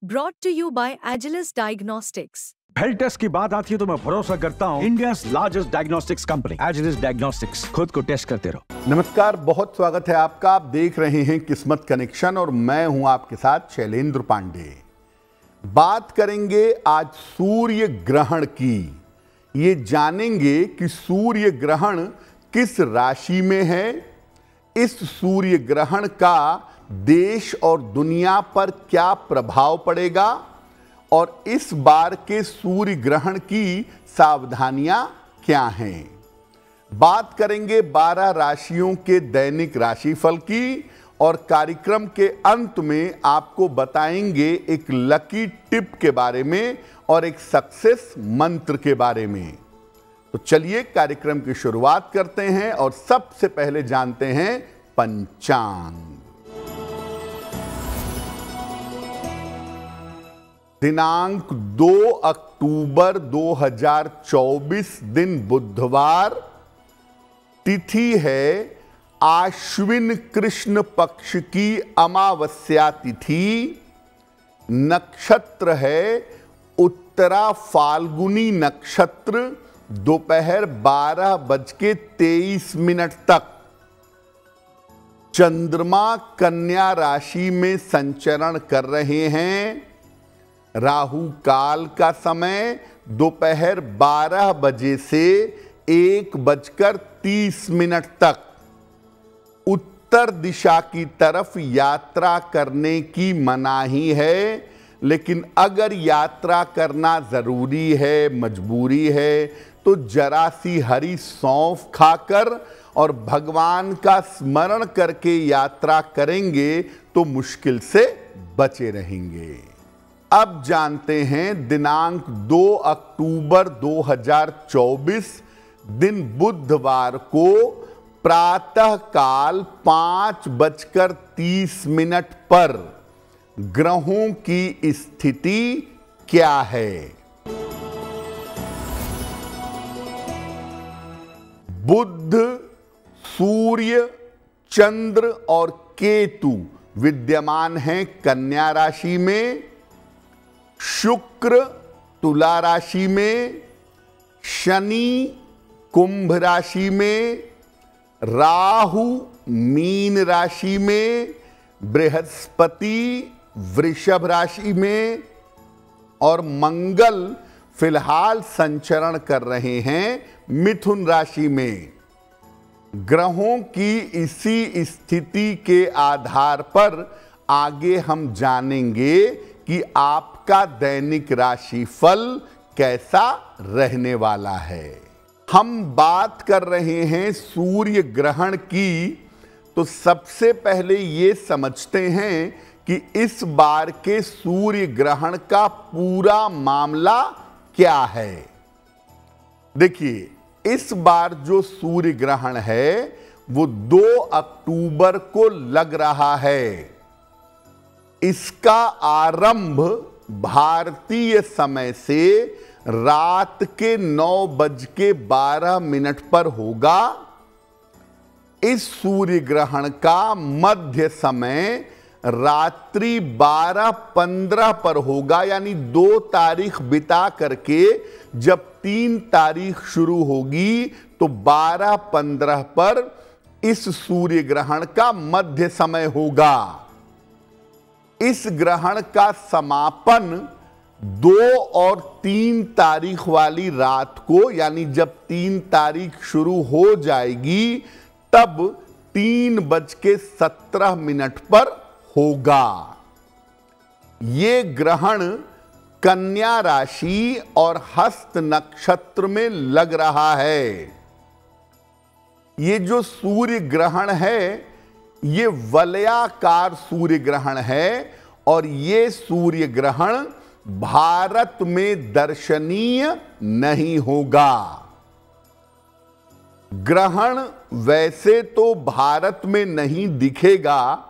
Brought to you by Agilus Diagnostics. Health test की बात आती है तो मैं भरोसा करता हूँ India largest diagnostics company Agilus diagnostics. खुद को टेस्ट करते रहो। नमस्कार, बहुत स्वागत है आपका। आप देख रहे हैं किस्मत कनेक्शन और मैं हूं आपके साथ शैलेंद्र पांडे। बात करेंगे आज सूर्य ग्रहण की। ये जानेंगे कि सूर्य ग्रहण किस राशि में है, इस सूर्य ग्रहण का देश और दुनिया पर क्या प्रभाव पड़ेगा और इस बार के सूर्य ग्रहण की सावधानियां क्या हैं। बात करेंगे 12 राशियों के दैनिक राशिफल की और कार्यक्रम के अंत में आपको बताएंगे एक लकी टिप के बारे में और एक सक्सेस मंत्र के बारे में। तो चलिए कार्यक्रम की शुरुआत करते हैं और सबसे पहले जानते हैं पंचांग। दिनांक 2 अक्टूबर 2024 दिन बुधवार, तिथि है आश्विन कृष्ण पक्ष की अमावस्या तिथि, नक्षत्र है उत्तरा फाल्गुनी नक्षत्र, दोपहर 12:23 तक। चंद्रमा कन्या राशि में संचरण कर रहे हैं। राहु काल का समय दोपहर 12 बजे से 1:30 तक। उत्तर दिशा की तरफ यात्रा करने की मनाही है, लेकिन अगर यात्रा करना जरूरी है, मजबूरी है, तो जरा सी हरी सौंफ खाकर और भगवान का स्मरण करके यात्रा करेंगे तो मुश्किल से बचे रहेंगे। अब जानते हैं दिनांक 2 अक्टूबर 2024 दिन बुधवार को प्रातः काल 5:30 पर ग्रहों की स्थिति क्या है। बुध, सूर्य, चंद्र और केतु विद्यमान हैं कन्या राशि में, शुक्र तुला राशि में, शनि कुंभ राशि में, राहु मीन राशि में, बृहस्पति वृषभ राशि में और मंगल फिलहाल संचरण कर रहे हैं मिथुन राशि में। ग्रहों की इसी स्थिति के आधार पर आगे हम जानेंगे कि आपका दैनिक राशिफल कैसा रहने वाला है। हम बात कर रहे हैं सूर्य ग्रहण की, तो सबसे पहले ये समझते हैं कि इस बार के सूर्य ग्रहण का पूरा मामला क्या है। देखिए, इस बार जो सूर्य ग्रहण है वो 2 अक्टूबर को लग रहा है। इसका आरंभ भारतीय समय से रात के 9:12 पर होगा। इस सूर्य ग्रहण का मध्य समय रात्रि 12:15 पर होगा, यानी 2 तारीख बिता करके जब 3 तारीख शुरू होगी तो 12:15 पर इस सूर्य ग्रहण का मध्य समय होगा। इस ग्रहण का समापन 2 और 3 तारीख वाली रात को, यानी जब 3 तारीख शुरू हो जाएगी तब 3:17 पर होगा। ये ग्रहण कन्या राशि और हस्त नक्षत्र में लग रहा है। ये जो सूर्य ग्रहण है ये वलयाकार सूर्य ग्रहण है और ये सूर्य ग्रहण भारत में दर्शनीय नहीं होगा। ग्रहण वैसे तो भारत में नहीं दिखेगा,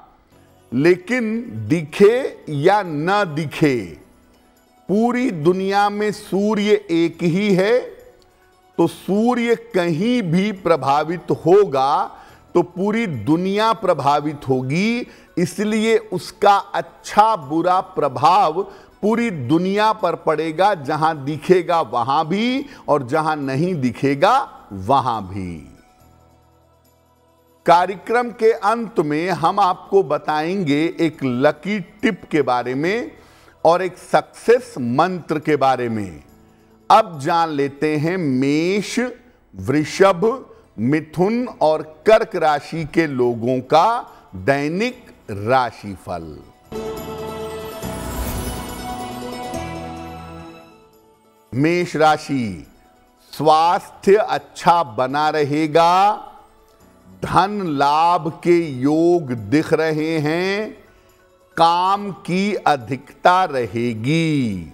लेकिन दिखे या न दिखे, पूरी दुनिया में सूर्य एक ही है, तो सूर्य कहीं भी प्रभावित होगा तो पूरी दुनिया प्रभावित होगी, इसलिए उसका अच्छा बुरा प्रभाव पूरी दुनिया पर पड़ेगा, जहां दिखेगा वहां भी और जहां नहीं दिखेगा वहां भी। कार्यक्रम के अंत में हम आपको बताएंगे एक लकी टिप के बारे में और एक सक्सेस मंत्र के बारे में। अब जान लेते हैं मेष, वृषभ, मिथुन और कर्क राशि के लोगों का दैनिक राशिफल। मेष राशि, स्वास्थ्य अच्छा बना रहेगा, धन लाभ के योग दिख रहे हैं, काम की अधिकता रहेगी।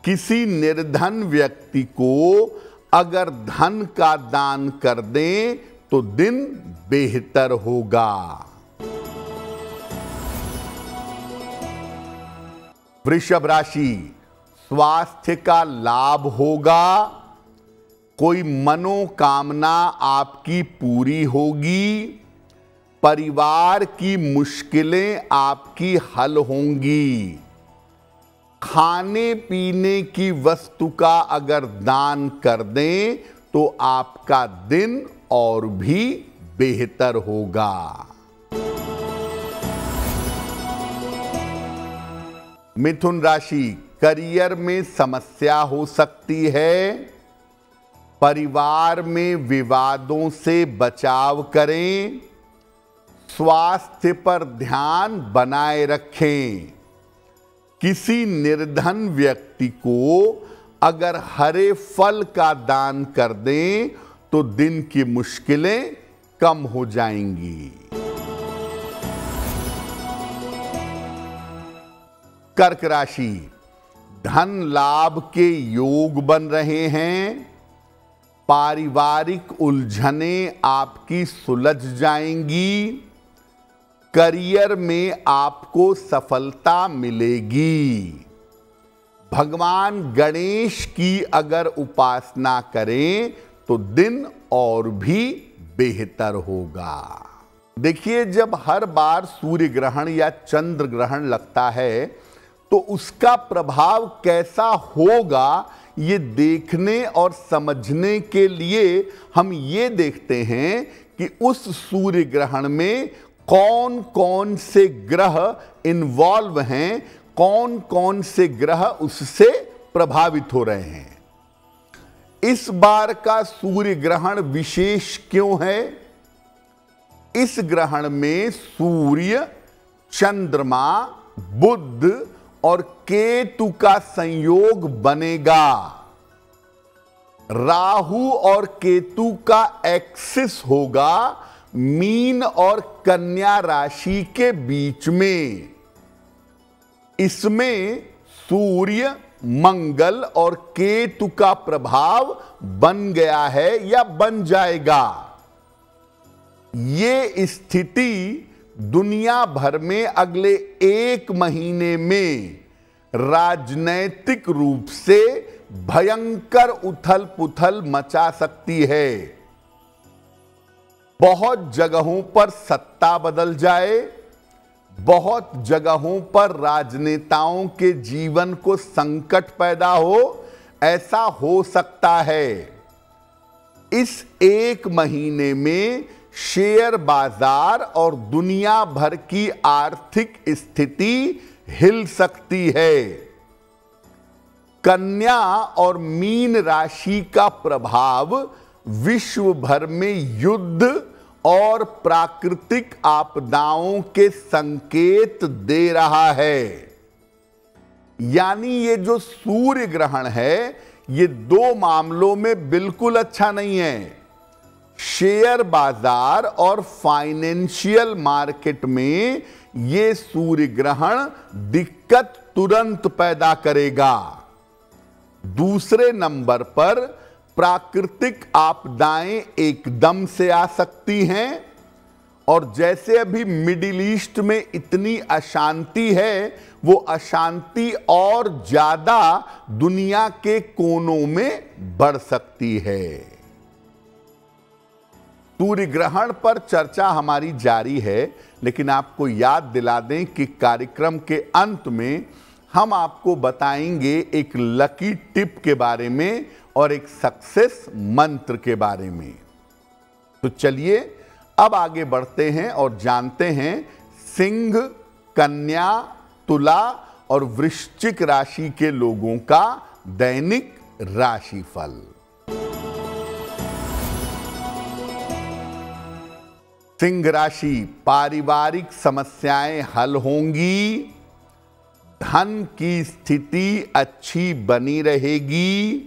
किसी निर्धन व्यक्ति को अगर धन का दान कर दें तो दिन बेहतर होगा। वृषभ राशि, स्वास्थ्य का लाभ होगा, कोई मनोकामना आपकी पूरी होगी, परिवार की मुश्किलें आपकी हल होंगी। खाने पीने की वस्तु का अगर दान कर दें तो आपका दिन और भी बेहतर होगा। मिथुन राशि, करियर में समस्या हो सकती है, परिवार में विवादों से बचाव करें, स्वास्थ्य पर ध्यान बनाए रखें। किसी निर्धन व्यक्ति को अगर हरे फल का दान कर दें तो दिन की मुश्किलें कम हो जाएंगी। कर्क राशि, धन लाभ के योग बन रहे हैं, पारिवारिक उलझनें आपकी सुलझ जाएंगी, करियर में आपको सफलता मिलेगी। भगवान गणेश की अगर उपासना करें तो दिन और भी बेहतर होगा। देखिए, जब हर बार सूर्य ग्रहण या चंद्र ग्रहण लगता है तो उसका प्रभाव कैसा होगा ये देखने और समझने के लिए हम ये देखते हैं कि उस सूर्य ग्रहण में कौन कौन से ग्रह इन्वॉल्व हैं, कौन कौन से ग्रह उससे प्रभावित हो रहे हैं। इस बार का सूर्य ग्रहण विशेष क्यों है? इस ग्रहण में सूर्य, चंद्रमा, बुध और केतु का संयोग बनेगा। राहु और केतु का एक्सिस होगा मीन और कन्या राशि के बीच में। इसमें सूर्य, मंगल और केतु का प्रभाव बन गया है या बन जाएगा। ये स्थिति दुनिया भर में अगले 1 महीने में राजनैतिक रूप से भयंकर उथल पुथल मचा सकती है। बहुत जगहों पर सत्ता बदल जाए, बहुत जगहों पर राजनेताओं के जीवन को संकट पैदा हो, ऐसा हो सकता है। इस 1 महीने में शेयर बाजार और दुनिया भर की आर्थिक स्थिति हिल सकती है। कन्या और मीन राशि का प्रभाव विश्व भर में युद्ध और प्राकृतिक आपदाओं के संकेत दे रहा है। यानी ये जो सूर्य ग्रहण है ये 2 मामलों में बिल्कुल अच्छा नहीं है। शेयर बाजार और फाइनेंशियल मार्केट में ये सूर्य ग्रहण दिक्कत तुरंत पैदा करेगा। दूसरे नंबर पर प्राकृतिक आपदाएं एकदम से आ सकती हैं और जैसे अभी मिडिल ईस्ट में इतनी अशांति है, वो अशांति और ज्यादा दुनिया के कोनों में बढ़ सकती है। सूर्य ग्रहण पर चर्चा हमारी जारी है, लेकिन आपको याद दिला दें कि कार्यक्रम के अंत में हम आपको बताएंगे एक लकी टिप के बारे में और एक सक्सेस मंत्र के बारे में। तो चलिए अब आगे बढ़ते हैं और जानते हैं सिंह, कन्या, तुला और वृश्चिक राशि के लोगों का दैनिक राशिफल। सिंह राशि, पारिवारिक समस्याएं हल होंगी, धन की स्थिति अच्छी बनी रहेगी,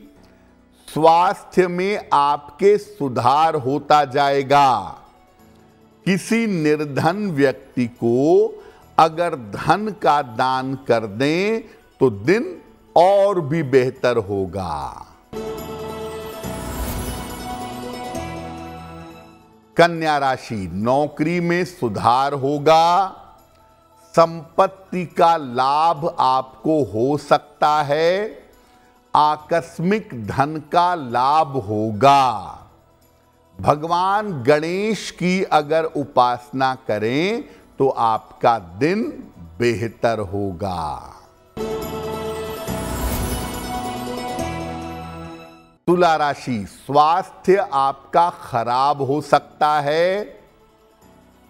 स्वास्थ्य में आपके सुधार होता जाएगा। किसी निर्धन व्यक्ति को अगर धन का दान कर दें तो दिन और भी बेहतर होगा। कन्या राशि, नौकरी में सुधार होगा, संपत्ति का लाभ आपको हो सकता है, आकस्मिक धन का लाभ होगा। भगवान गणेश की अगर उपासना करें तो आपका दिन बेहतर होगा। तुला राशि, स्वास्थ्य आपका खराब हो सकता है,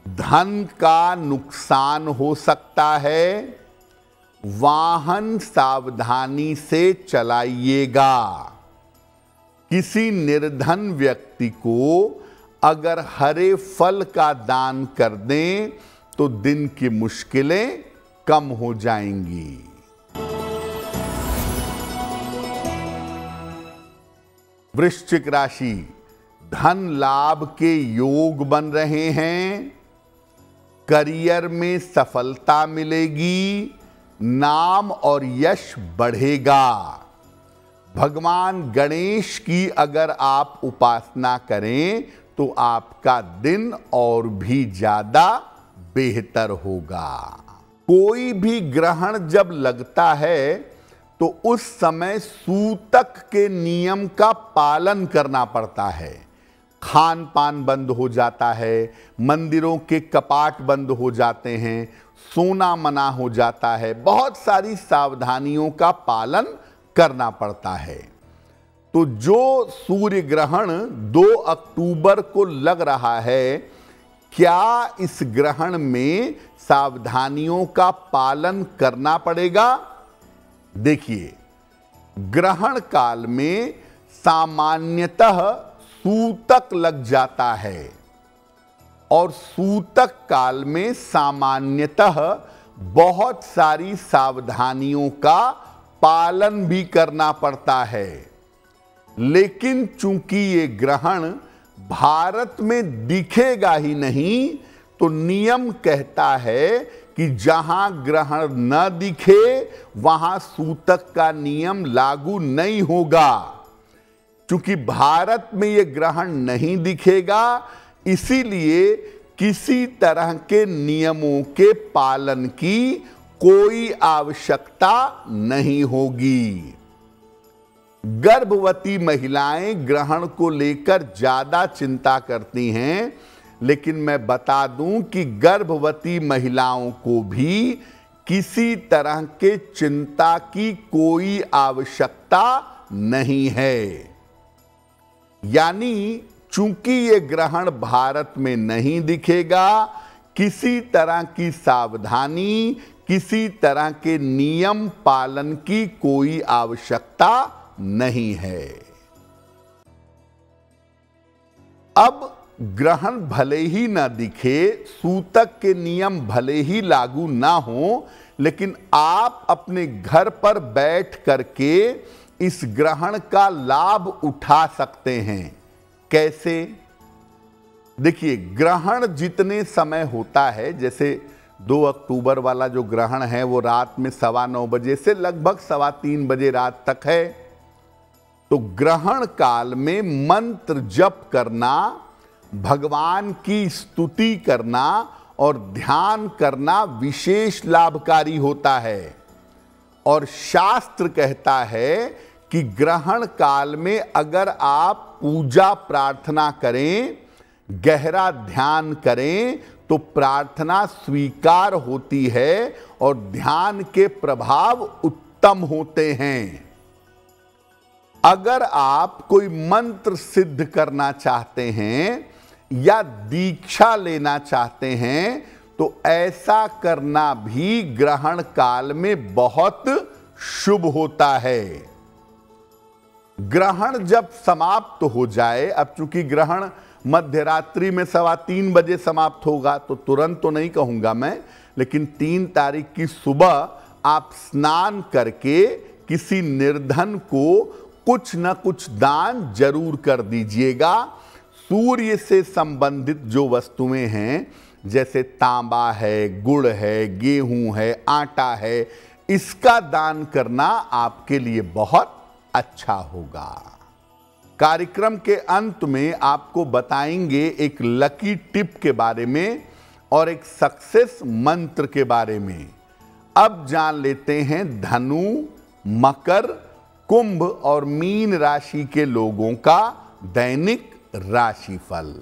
धन का नुकसान हो सकता है, वाहन सावधानी से चलाइएगा। किसी निर्धन व्यक्ति को अगर हरे फल का दान कर दें तो दिन की मुश्किलें कम हो जाएंगी। वृश्चिक राशि, धन लाभ के योग बन रहे हैं, करियर में सफलता मिलेगी, नाम और यश बढ़ेगा। भगवान गणेश की अगर आप उपासना करें तो आपका दिन और भी ज्यादा बेहतर होगा। कोई भी ग्रहण जब लगता है तो उस समय सूतक के नियम का पालन करना पड़ता है। खान पान बंद हो जाता है, मंदिरों के कपाट बंद हो जाते हैं, सोना मना हो जाता है, बहुत सारी सावधानियों का पालन करना पड़ता है। तो जो सूर्य ग्रहण 2 अक्टूबर को लग रहा है, क्या इस ग्रहण में सावधानियों का पालन करना पड़ेगा? देखिए, ग्रहण काल में सामान्यतः सूतक लग जाता है और सूतक काल में सामान्यतः बहुत सारी सावधानियों का पालन भी करना पड़ता है। लेकिन चूंकि ये ग्रहण भारत में दिखेगा ही नहीं, तो नियम कहता है कि जहां ग्रहण न दिखे वहां सूतक का नियम लागू नहीं होगा। चूंकि भारत में यह ग्रहण नहीं दिखेगा, इसीलिए किसी तरह के नियमों के पालन की कोई आवश्यकता नहीं होगी। गर्भवती महिलाएं ग्रहण को लेकर ज्यादा चिंता करती हैं, लेकिन मैं बता दूं कि गर्भवती महिलाओं को भी किसी तरह के चिंता की कोई आवश्यकता नहीं है। यानी चूंकि ये ग्रहण भारत में नहीं दिखेगा, किसी तरह की सावधानी, किसी तरह के नियम पालन की कोई आवश्यकता नहीं है। अब ग्रहण भले ही ना दिखे, सूतक के नियम भले ही लागू ना हो, लेकिन आप अपने घर पर बैठ करके इस ग्रहण का लाभ उठा सकते हैं। कैसे? देखिए, ग्रहण जितने समय होता है, जैसे 2 अक्टूबर वाला जो ग्रहण है वो रात में 9:15 बजे से लगभग 3:15 बजे रात तक है। तो ग्रहण काल में मंत्र जप करना, भगवान की स्तुति करना और ध्यान करना विशेष लाभकारी होता है। और शास्त्र कहता है कि ग्रहण काल में अगर आप पूजा प्रार्थना करें, गहरा ध्यान करें तो प्रार्थना स्वीकार होती है और ध्यान के प्रभाव उत्तम होते हैं। अगर आप कोई मंत्र सिद्ध करना चाहते हैं या दीक्षा लेना चाहते हैं तो ऐसा करना भी ग्रहण काल में बहुत शुभ होता है। ग्रहण जब समाप्त हो जाए, अब चूंकि ग्रहण मध्य रात्रि में 3:15 बजे समाप्त होगा तो तुरंत तो नहीं कहूंगा मैं, लेकिन 3 तारीख की सुबह आप स्नान करके किसी निर्धन को कुछ न कुछ दान जरूर कर दीजिएगा। सूर्य से संबंधित जो वस्तुएं हैं जैसे तांबा है, गुड़ है, गेहूं है, आटा है, इसका दान करना आपके लिए बहुत अच्छा होगा। कार्यक्रम के अंत में आपको बताएंगे एक लकी टिप के बारे में और एक सक्सेस मंत्र के बारे में। अब जान लेते हैं धनु, मकर, कुंभ और मीन राशि के लोगों का दैनिक राशिफल।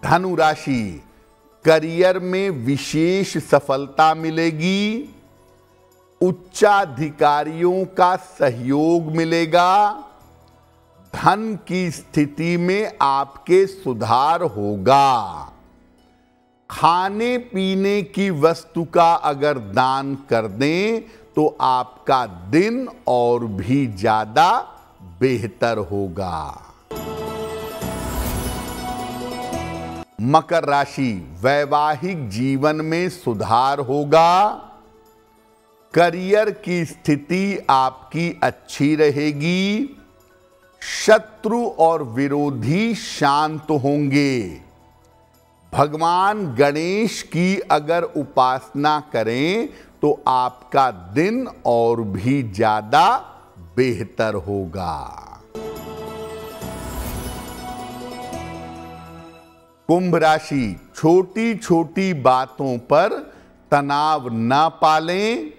धनु राशि, करियर में विशेष सफलता मिलेगी, उच्चाधिकारियों का सहयोग मिलेगा, धन की स्थिति में आपके सुधार होगा। खाने पीने की वस्तु का अगर दान कर दें तो आपका दिन और भी ज्यादा बेहतर होगा। मकर राशि, वैवाहिक जीवन में सुधार होगा, करियर की स्थिति आपकी अच्छी रहेगी, शत्रु और विरोधी शांत होंगे। भगवान गणेश की अगर उपासना करें तो आपका दिन और भी ज्यादा बेहतर होगा। कुंभ राशि, छोटी छोटी बातों पर तनाव न पालें,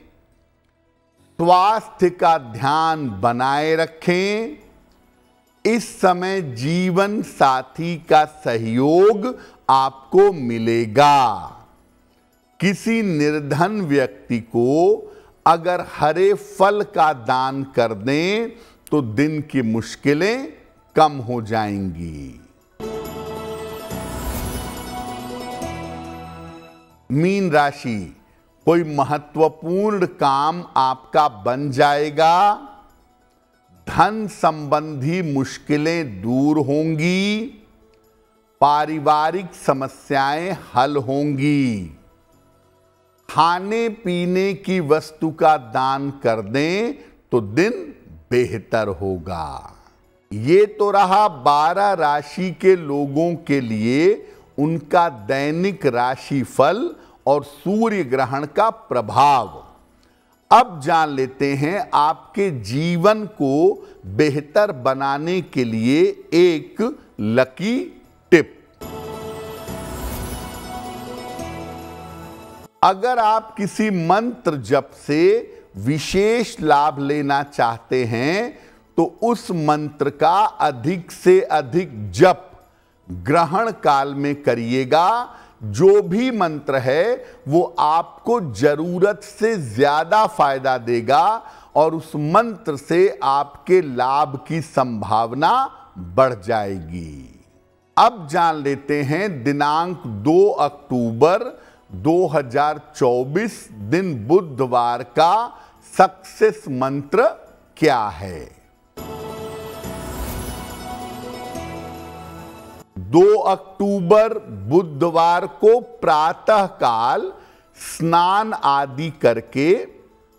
स्वास्थ्य का ध्यान बनाए रखें। इस समय जीवन साथी का सहयोग आपको मिलेगा। किसी निर्धन व्यक्ति को अगर हरे फल का दान कर दें तो दिन की मुश्किलें कम हो जाएंगी। मीन राशि, कोई महत्वपूर्ण काम आपका बन जाएगा, धन संबंधी मुश्किलें दूर होंगी, पारिवारिक समस्याएं हल होंगी। खाने पीने की वस्तु का दान कर दें तो दिन बेहतर होगा। ये तो रहा 12 राशि के लोगों के लिए उनका दैनिक राशि फल और सूर्य ग्रहण का प्रभाव। अब जान लेते हैं आपके जीवन को बेहतर बनाने के लिए एक लकी टिप। अगर आप किसी मंत्र जप से विशेष लाभ लेना चाहते हैं तो उस मंत्र का अधिक से अधिक जप ग्रहण काल में करिएगा। जो भी मंत्र है वो आपको जरूरत से ज्यादा फायदा देगा और उस मंत्र से आपके लाभ की संभावना बढ़ जाएगी। अब जान लेते हैं दिनांक 2 अक्टूबर 2024 दिन बुधवार का सक्सेस मंत्र क्या है। 2 अक्टूबर बुधवार को प्रातः काल स्नान आदि करके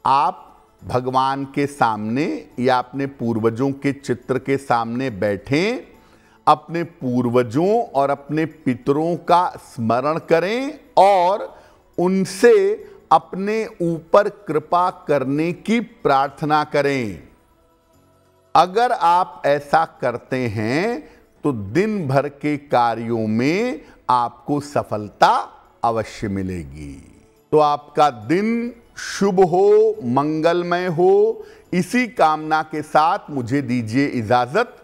आप भगवान के सामने या अपने पूर्वजों के चित्र के सामने बैठें, अपने पूर्वजों और अपने पितरों का स्मरण करें और उनसे अपने ऊपर कृपा करने की प्रार्थना करें। अगर आप ऐसा करते हैं तो दिन भर के कार्यों में आपको सफलता अवश्य मिलेगी। तो आपका दिन शुभ हो, मंगलमय हो, इसी कामना के साथ मुझे दीजिए इजाजत।